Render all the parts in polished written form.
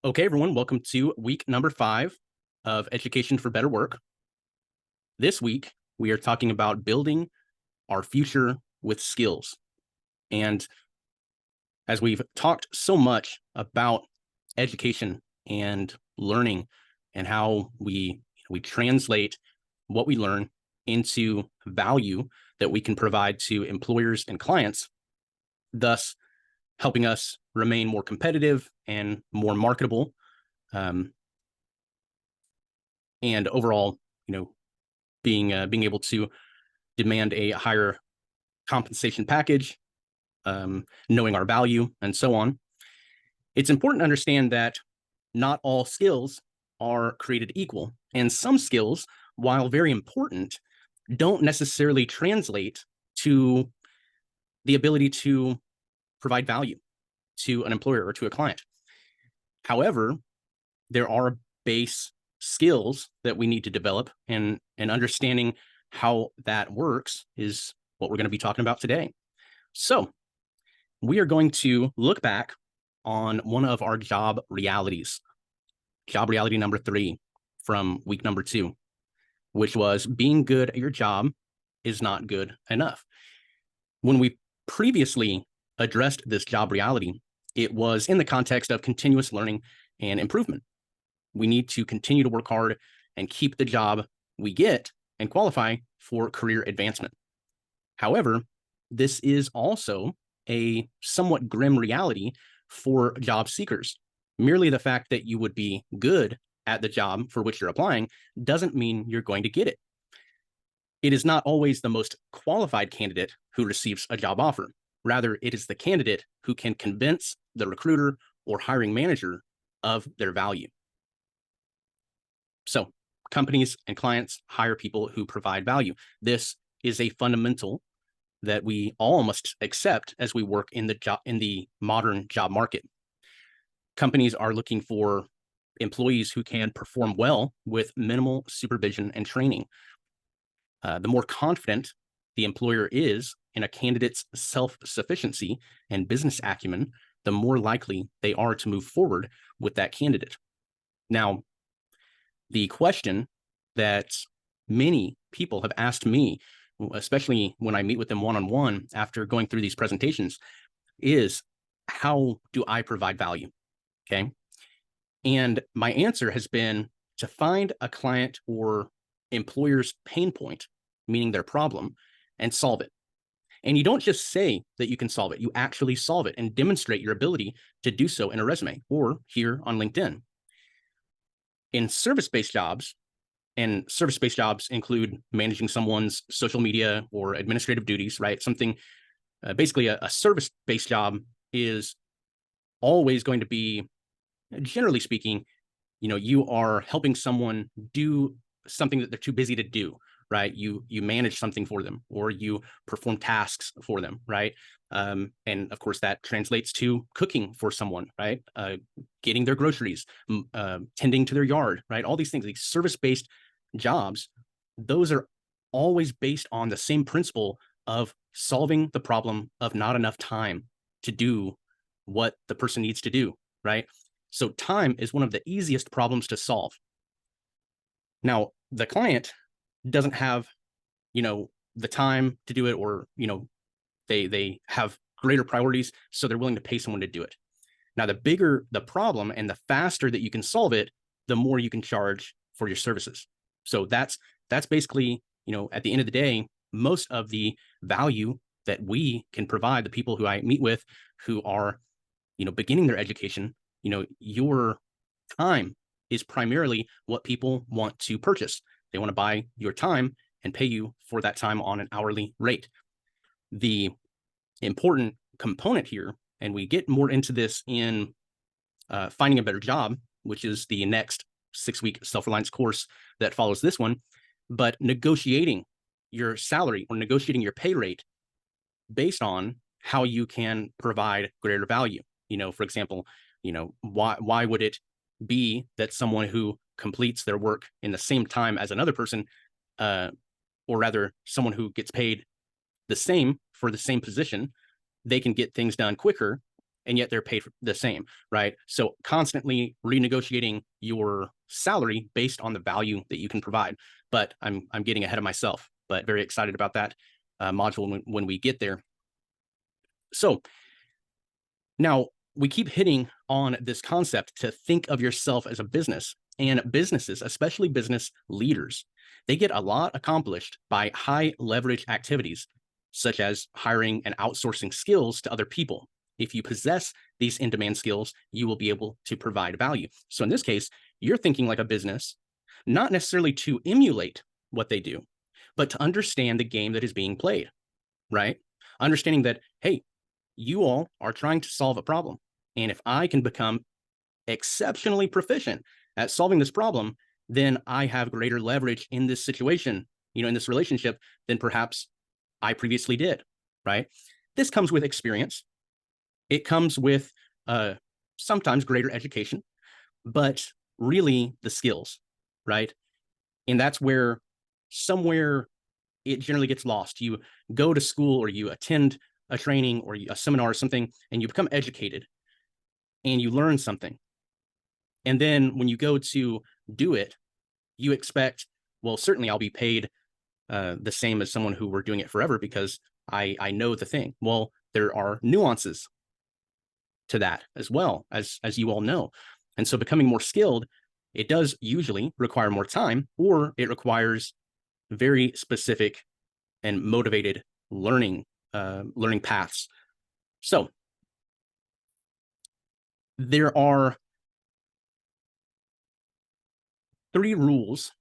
Okay, everyone, welcome to week number 5 of Education for Better Work. This week, we are talking about building our future with skills. And as we've talked so much about education and learning and how we translate what we learn into value that we can provide to employers and clients, thus helping us remain more competitive and more marketable, um, and overall, being able to demand a higher compensation package, knowing our value, and so on. It's important to understand that not all skills are created equal, and some skills, while very important, don't necessarily translate to the ability to provide value to an employer or to a client. However, there are base skills that we need to develop, and understanding how that works is what we're going to be talking about today. So, we are going to look back on one of our job reality number 3 from week number 2, which was being good at your job is not good enough. When we previously addressed this job reality, it was in the context of continuous learning and improvement. We need to continue to work hard and keep the job we get and qualify for career advancement. However, this is also a somewhat grim reality for job seekers. Merely the fact that you would be good at the job for which you're applying doesn't mean you're going to get it. It is not always the most qualified candidate who receives a job offer. Rather, it is the candidate who can convince the recruiter or hiring manager of their value. So, companies and clients hire people who provide value. This is a fundamental that we all must accept as we work in the modern job market. Companies are looking for employees who can perform well with minimal supervision and training. The more confident the employer is in a candidate's self-sufficiency and business acumen, the more likely they are to move forward with that candidate. Now, the question that many people have asked me, especially when I meet with them one-on-one after going through these presentations, is how do I provide value? Okay. And my answer has been to find a client or employer's pain point, meaning their problem, and solve it. And you don't just say that you can solve it, you actually solve it and demonstrate your ability to do so in a resume or here on LinkedIn. In service-based jobs, and service-based jobs include managing someone's social media or administrative duties, right? Something, basically a service-based job is always going to be, generally speaking, you are helping someone do something that they're too busy to do, right? You manage something for them, or you perform tasks for them, right? And of course, that translates to cooking for someone, right? Getting their groceries, tending to their yard, right? All these things, these service-based jobs, those are always based on the same principle of solving the problem of not enough time to do what the person needs to do, right? So time is one of the easiest problems to solve. Now, the client doesn't have, the time to do it, or, they have greater priorities, so they're willing to pay someone to do it. Now, the bigger the problem and the faster that you can solve it, the more you can charge for your services. So that's basically, at the end of the day, most of the value that we can provide the people who I meet with who are, beginning their education. Your time is primarily what people want to purchase. They want to buy your time and pay you for that time on an hourly rate. The important component here, and we get more into this in Finding a Better Job, which is the next 6-week self-reliance course that follows this one, but negotiating your salary or negotiating your pay rate based on how you can provide greater value. For example, why would it be that someone who completes their work in the same time as another person, or rather someone who gets paid the same for the same position, they can get things done quicker and yet they're paid the same, right? So constantly renegotiating your salary based on the value that you can provide. But I'm getting ahead of myself, but very excited about that module when we get there. So now we keep hitting on this concept to think of yourself as a business, and businesses, especially business leaders, they get a lot accomplished by high leverage activities, such as hiring and outsourcing skills to other people. If you possess these in-demand skills, you will be able to provide value. So in this case, you're thinking like a business, not necessarily to emulate what they do, but to understand the game that is being played, right? Understanding that, hey, you all are trying to solve a problem. And if I can become exceptionally proficient at solving this problem, then I have greater leverage in this situation, in this relationship than perhaps I previously did, right? This comes with experience. It comes with sometimes greater education, but really the skills, right? And that's where somewhere it generally gets lost. You go to school or you attend a training or a seminar or something, and you become educated and you learn something. And then when you go to do it, you expect, well, certainly I'll be paid the same as someone who were doing it forever because I know the thing. Well, there are nuances to that as well, as you all know. And so becoming more skilled, it does usually require more time, or it requires very specific and motivated learning paths. So there are 3 rules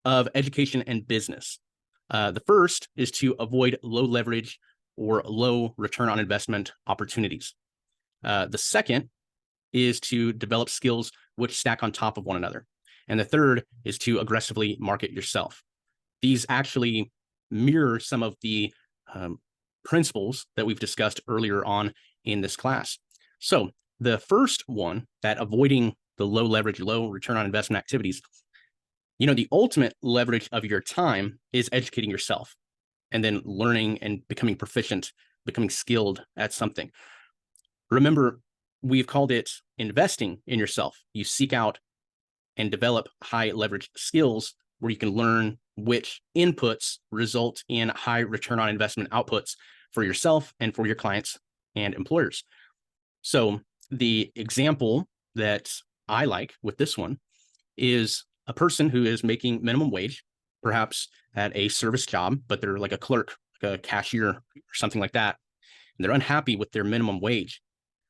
of education and business. The first is to avoid low leverage or low return on investment opportunities. The second is to develop skills which stack on top of one another. And the third is to aggressively market yourself. These actually mirror some of the principles that we've discussed earlier on in this class. So the first one, that avoiding the low leverage, low return on investment activities, the ultimate leverage of your time is educating yourself and then learning and becoming proficient, becoming skilled at something. Remember, we've called it investing in yourself. You seek out and develop high leverage skills where you can learn which inputs result in high return on investment outputs for yourself and for your clients and employers. So the example that I like with this one is a person who is making minimum wage, perhaps at a service job, but they're like a clerk, like a cashier or something like that. And they're unhappy with their minimum wage.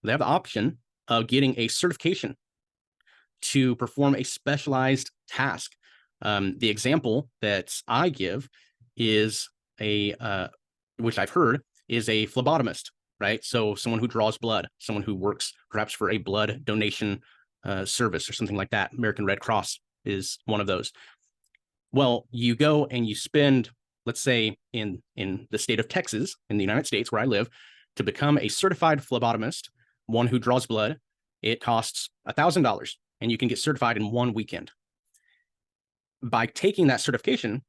They have the option of getting a certification to perform a specialized task. The example that I give is which I've heard, is a phlebotomist, right? So someone who draws blood, someone who works perhaps for a blood donation service or something like that. American Red Cross is one of those. Well, you go and you spend, let's say in the state of Texas, in the United States where I live, to become a certified phlebotomist, one who draws blood, it costs $1,000 and you can get certified in one weekend. By taking that certification,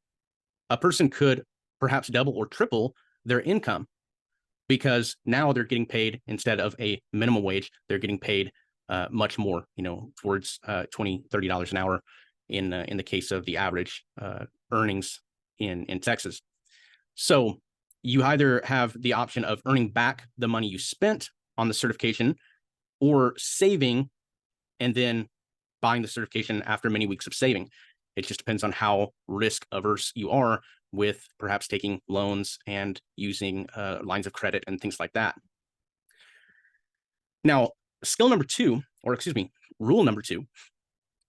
a person could perhaps double or triple their income because now they're getting paid, instead of a minimum wage, they're getting paid much more, towards $20, $30 an hour in the case of the average earnings in Texas. So you either have the option of earning back the money you spent on the certification, or saving and then buying the certification after many weeks of saving. It just depends on how risk averse you are with perhaps taking loans and using lines of credit and things like that. Now, rule number 2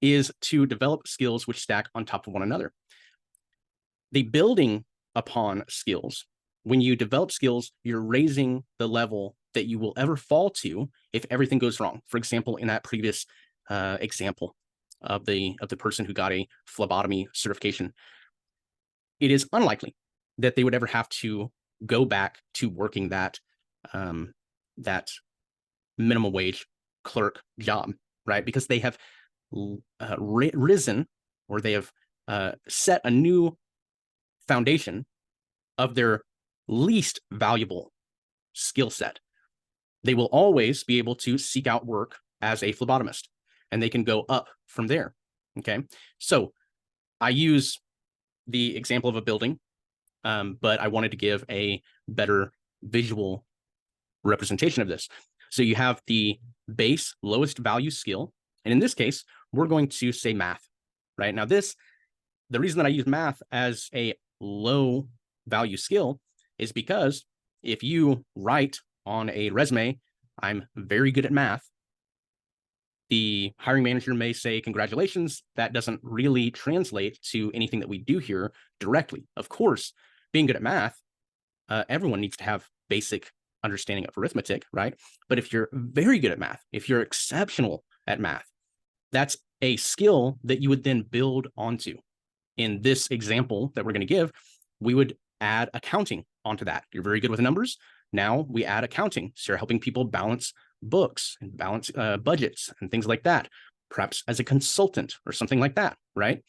is to develop skills which stack on top of one another. The building upon skills, when you develop skills, you're raising the level that you will ever fall to if everything goes wrong. For example, in that previous example of the person who got a phlebotomy certification, it is unlikely that they would ever have to go back to working that minimum wage clerk job, right? Because they have risen, or they have set a new foundation of their least valuable skill set. they will always be able to seek out work as a phlebotomist, and they can go up from there. Okay. So I use the example of a building, but I wanted to give a better visual representation of this. So you have the base lowest value skill. And in this case, we're going to say math, right? Now the reason that I use math as a low value skill is because if you write on a resume, I'm very good at math, the hiring manager may say, congratulations, that doesn't really translate to anything that we do here directly. Of course, being good at math, everyone needs to have basic understanding of arithmetic, right? But if you're very good at math, if you're exceptional at math, that's a skill that you would then build onto. In this example that we're going to give, we would add accounting onto that. You're very good with numbers. Now we add accounting. So you're helping people balance books and balance budgets and things like that, perhaps as a consultant or something like that, right?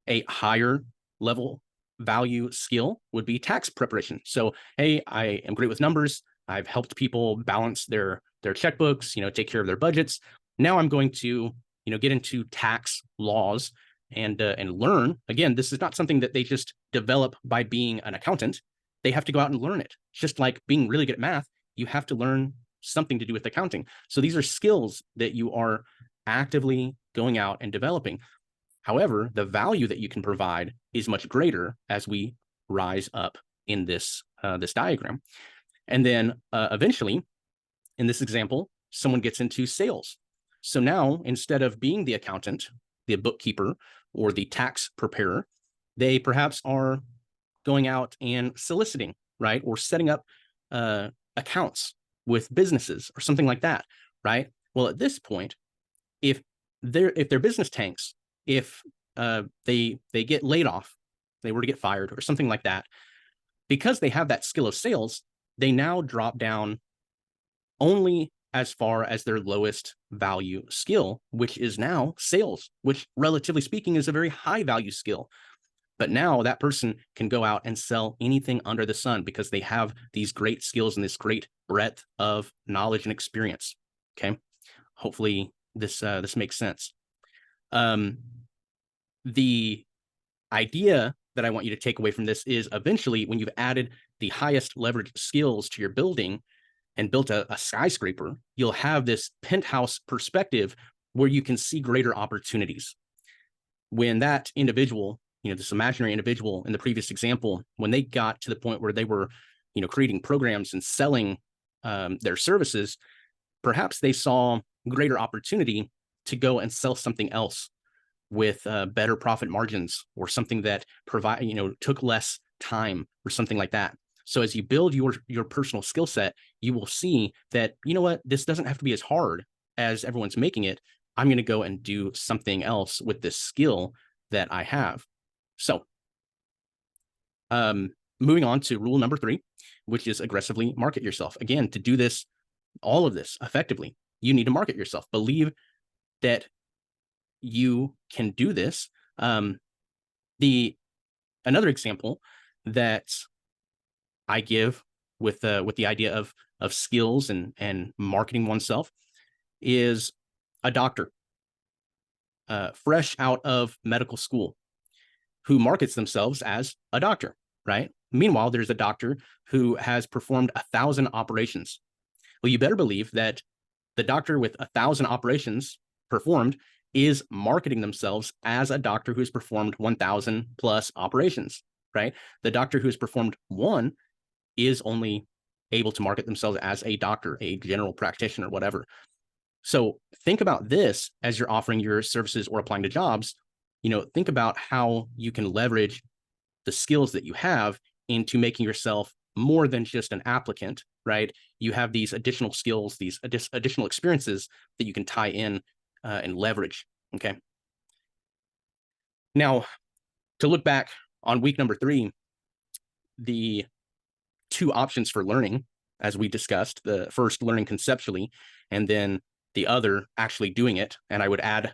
A higher level value skill would be tax preparation. So, hey, I am great with numbers. I've helped people balance their checkbooks, take care of their budgets. Now I'm going to, get into tax laws and learn. Again, this is not something that they just develop by being an accountant. They have to go out and learn it. It's just like being really good at math. You have to learn something to do with accounting. So these are skills that you are actively going out and developing. However, the value that you can provide is much greater as we rise up in this diagram. And then eventually, in this example, someone gets into sales. So now, instead of being the accountant, the bookkeeper, or the tax preparer, they perhaps are going out and soliciting, right? Or setting up accounts with businesses or something like that, right? Well, at this point, if their business tanks, if they get laid off, they were to get fired or something like that, because they have that skill of sales, they now drop down only as far as their lowest value skill, which is now sales, which relatively speaking is a very high value skill. But now that person can go out and sell anything under the sun because they have these great skills and this great breadth of knowledge and experience. Okay. Hopefully this makes sense. The idea that I want you to take away from this is eventually when you've added the highest leverage skills to your building and built a skyscraper, you'll have this penthouse perspective where you can see greater opportunities. When that individual, this imaginary individual in the previous example, when they got to the point where they were, creating programs and selling their services, perhaps they saw greater opportunity to go and sell something else with better profit margins or something that took less time or something like that. So as you build your personal skill set, you will see that, this doesn't have to be as hard as everyone's making it. I'm going to go and do something else with this skill that I have. So moving on to rule number 3, which is aggressively market yourself. Again, to do this, all of this effectively, you need to market yourself. Believe that you can do this. Another example that I give with the idea of skills and marketing oneself is a doctor, fresh out of medical school, who markets themselves as a doctor, right? Meanwhile, there's a doctor who has performed 1,000 operations. Well, you better believe that the doctor with 1,000 operations performed is marketing themselves as a doctor who's performed 1,000 plus operations, right? The doctor who's performed one is only able to market themselves as a doctor, a general practitioner, whatever. So think about this as you're offering your services or applying to jobs. Think about how you can leverage the skills that you have into making yourself more than just an applicant, right? You have these additional skills, these additional experiences that you can tie in and leverage, okay? Now, to look back on week number 3, the 2 options for learning, as we discussed, the first learning conceptually, and then the other actually doing it. And I would add,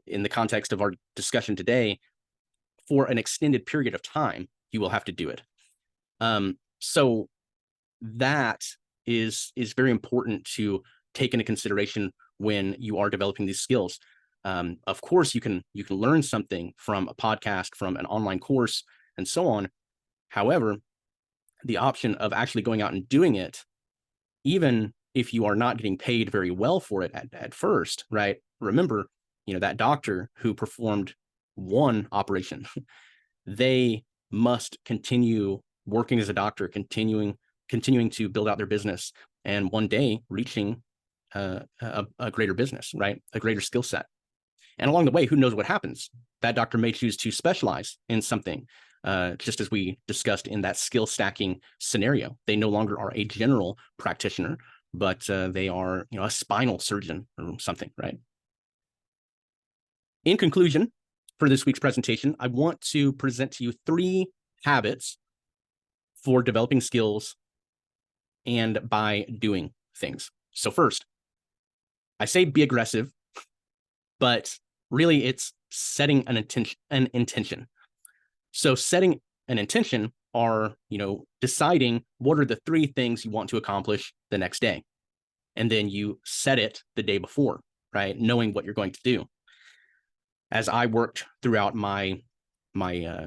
in the context of our discussion today, for an extended period of time, you will have to do it. So that is very important to take into consideration when you are developing these skills. Of course, you can learn something from a podcast, from an online course, and so on. However, the option of actually going out and doing it, even if you are not getting paid very well for it at first, right? Remember, that doctor who performed one operation, they must continue working as a doctor, continuing to build out their business, and one day reaching a greater business, right? A greater skill set. And along the way, who knows what happens? That doctor may choose to specialize in something, just as we discussed in that skill stacking scenario. They no longer are a general practitioner, but they are, a spinal surgeon or something, right? In conclusion, for this week's presentation, I want to present to you 3 habits for developing skills and by doing things. So first, I say be aggressive, but really it's setting an intention. So setting an intention are, deciding what are the 3 things you want to accomplish the next day. And then you set it the day before, right? Knowing what you're going to do. As I worked throughout my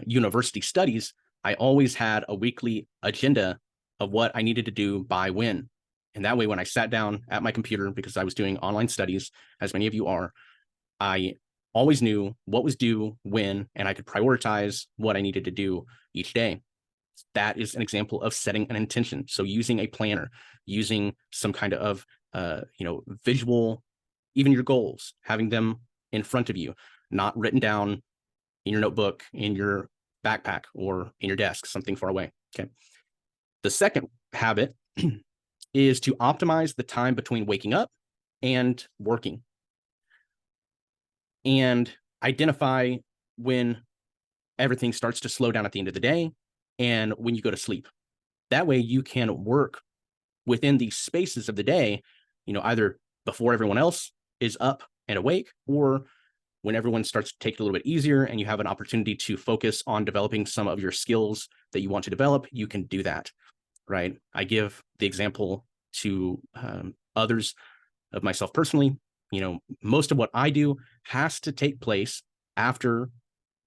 university studies, I always had a weekly agenda of what I needed to do by when. And that way, when I sat down at my computer, because I was doing online studies, as many of you are, I always knew what was due when, and I could prioritize what I needed to do each day. That is an example of setting an intention. So using a planner, using some kind of, visual, even your goals, having them in front of you, not written down in your notebook, in your backpack, or in your desk, something far away. Okay. The second habit is to optimize the time between waking up and working, and identify when everything starts to slow down at the end of the day and when you go to sleep. That way you can work within these spaces of the day, either before everyone else is up and awake, or when everyone starts to take it a little bit easier and you have an opportunity to focus on developing some of your skills that you want to develop, you can do that, right? I give the example to others of myself personally. Most of what I do has to take place after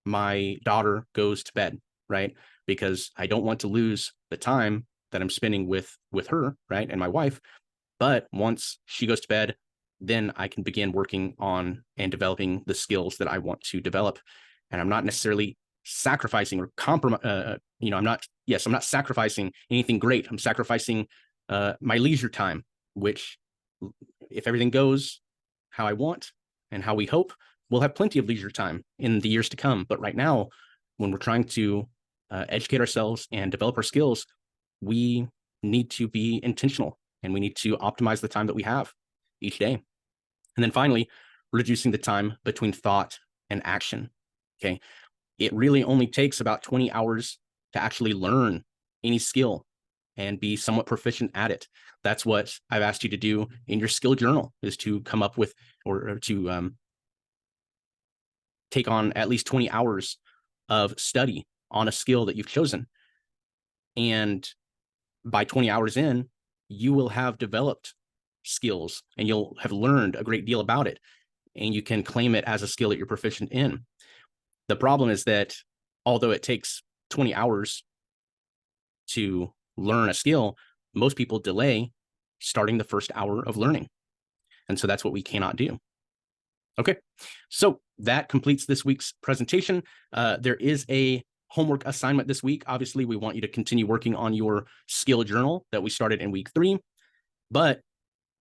my daughter goes to bed, right? Because I don't want to lose the time that I'm spending with her, right? And my wife. But once she goes to bed, then I can begin working on and developing the skills that I want to develop. And I'm not necessarily sacrificing or I'm not sacrificing anything great. I'm sacrificing my leisure time, which, if everything goes how I want and how we hope, we'll have plenty of leisure time in the years to come. But right now, when we're trying to educate ourselves and develop our skills, we need to be intentional and we need to optimize the time that we have each day. And then finally, reducing the time between thought and action. Okay. It really only takes about 20 hours to actually learn any skill and be somewhat proficient at it. That's what I've asked you to do in your skill journal, is to come up with, or to take on at least 20 hours of study on a skill that you've chosen. And by 20 hours in, you will have developed skills and you'll have learned a great deal about it, and you can claim it as a skill that you're proficient in. The problem is that although it takes 20 hours to learn a skill, most people delay starting the first hour of learning. And so that's what we cannot do. Okay, so that completes this week's presentation. There is a homework assignment this week. Obviously, we want you to continue working on your skill journal that we started in week 3. But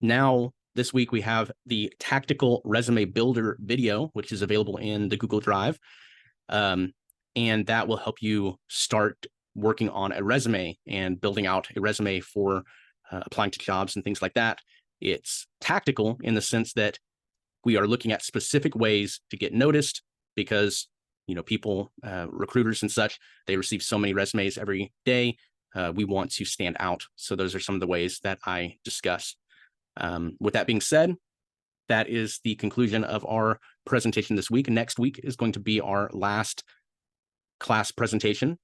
now this week we have the Tactical Resume Builder video, which is available in the Google Drive. And that will help you start working on a resume and building out a resume for applying to jobs and things like that. It's tactical in the sense that we are looking at specific ways to get noticed, because people, recruiters and such, they receive so many resumes every day. We want to stand out. So those are some of the ways that I discuss. With that being said, that is the conclusion of our presentation this week. Next week is going to be our last class presentation